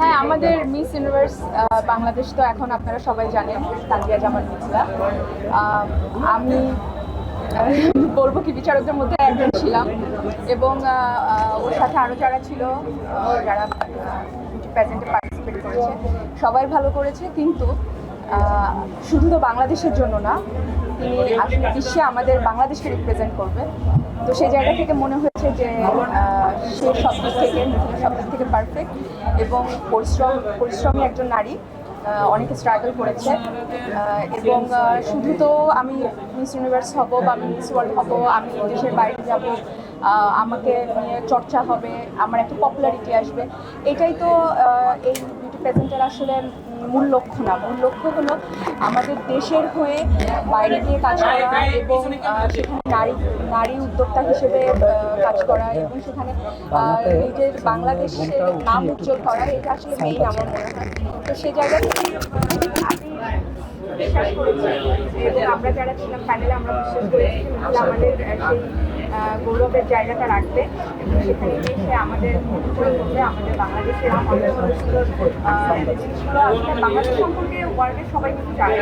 হ্যাঁ, আমাদের miss universe Bangladesh তো এখন আপনারা সবাই জানেন তানজিয়া জামান মিথিলা। আমি বলবো কি বিচারকদের মধ্যে একজন ছিলাম এবং ওর সাথে আরও যারা ছিল, যারা প্রেজেন্টে পার্টিসিপেট করেছে সবাই ভালো করেছে, কিন্তু শুধু তো বাংলাদেশের জন্য না, তিনি আসলে বিশ্বে আমাদের বাংলাদেশকে রিপ্রেজেন্ট করবে। তো সেই জায়গা থেকে মনে হয়েছে যে সে সব দিক থেকে মিথিলা সব দিক থেকে পারফেক্ট এবং পরিশ্রমী একজন নারী, অনেকে স্ট্রাগল করেছে। এবং শুধু তো আমি মিস ইউনিভার্স হব বা আমি মিস ওয়ার্ল্ড হব, আমি দেশের বাইরে যাব, আমাকে নিয়ে চর্চা হবে, আমার একটা পপুলারিটি আসবে, এটাই তো এই বিউটি প্রেজেন্টের আসলে মূল লক্ষ্য না। মূল লক্ষ্য হলো আমাদের দেশের হয়ে বাইরে গিয়ে কাজ করা এবং সেখানে নারী উদ্যোক্তা হিসেবে কাজ করা এবং সেখানে নিজের বাংলাদেশের নাম উজ্জ্বল করা, এটা আসলে মেইন আমার মনে হয়। তো সে জায়গা থেকে আমি বিশ্বাস করেছি এবং আমরা যারা ছিলাম প্যানেলে আমরা বিশ্বাস করেছি যে আমাদের সেই গৌরবের জায়গাটা রাখবে এবং সেখানে এসে আমাদের পরিচয় করবে আমাদের বাংলাদেশের অনেক সুন্দর সুন্দর জিনিসগুলো। আসলে বাংলাদেশ সম্পর্কে ওয়ার্ল্ডের সবাই কিন্তু জানে।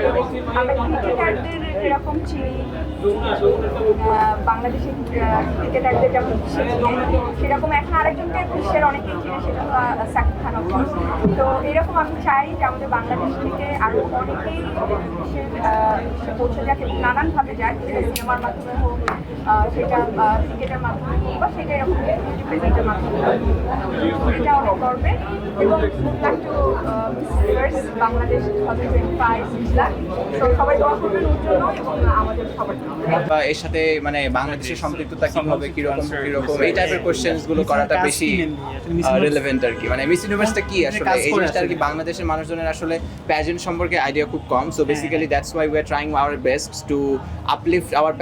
আমরা ক্রিকেটারদের যেরকম চিনি, বাংলাদেশের ক্রিকেটারদের যেমন সেরকম এখন আরেকজনকে বিশ্বের অনেকেই চিনে, সেটা হলো সাকিব খান। তো এরকম আমি চাই যে আমাদের বাংলাদেশ থেকে আরও অনেকেই বিশ্বের পৌঁছে যাক এবং নানানভাবে যাক, সেটা সিনেমার মাধ্যমে হোক, সেটা ক্রিকেটের মাধ্যমে হোক বা সেটা এরকম প্রেজেন্টের মাধ্যমে হোক। এটা অনেক গর্বের এবং বাংলাদেশ 2025 তো সবাই দোয়া করবেন ওর জন্য এবং আমাদের সবার জন্য। এর সাথে মানে বাংলাদেশের সম্পৃক্ততা কিভাবে কিরকম এই টাইপের কোশ্চেন্স গুলো করাটা বেশি রিলেভেন্ট আর কি। মানে মিস ইউনিভার্সটা কি আসলে এই জিনিসটা আর কি, বাংলাদেশের মানুষজনের আসলে প্যাজেন্ট সম্পর্কে আইডিয়া খুব কম। So basically that's why we are trying our best to uplift our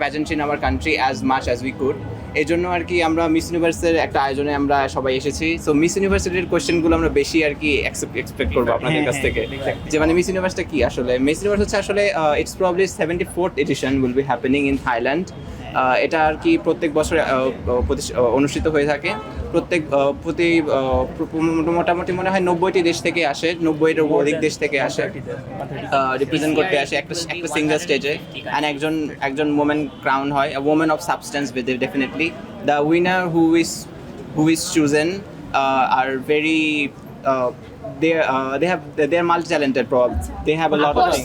pageant in our country as much as we could. এই জন্য আর কি আমরা মিস ইউনিভার্সের একটা আয়োজনে আমরা সবাই এসেছি। সো মিস ইউনিভার্সিটির কোশ্চেনগুলো আমরা বেশি আর কি এক্সপেক্ট করবো আপনাদের কাছ থেকে, যে মানে মিস ইউনিভার্সটা কি আসলে। মিস ইউনিভার্স হচ্ছে আসলে it's probably 74th edition will be happening in Thailand. এটা আর কি প্রত্যেক বছর অনুষ্ঠিত হয়ে থাকে। মোটামুটি মনে হয় 90টি দেশ থেকে আসে, 90-এর অধিক দেশ থেকে আসে রিপ্রেজেন্ট করতে আসে একটা সিঙ্গেল স্টেজে। অ্যান্ড একজন ওমেন ক্রাউন হয়, women of substance with definitely. The winner who is chosen are very they are multi-talented. They have a lot of things.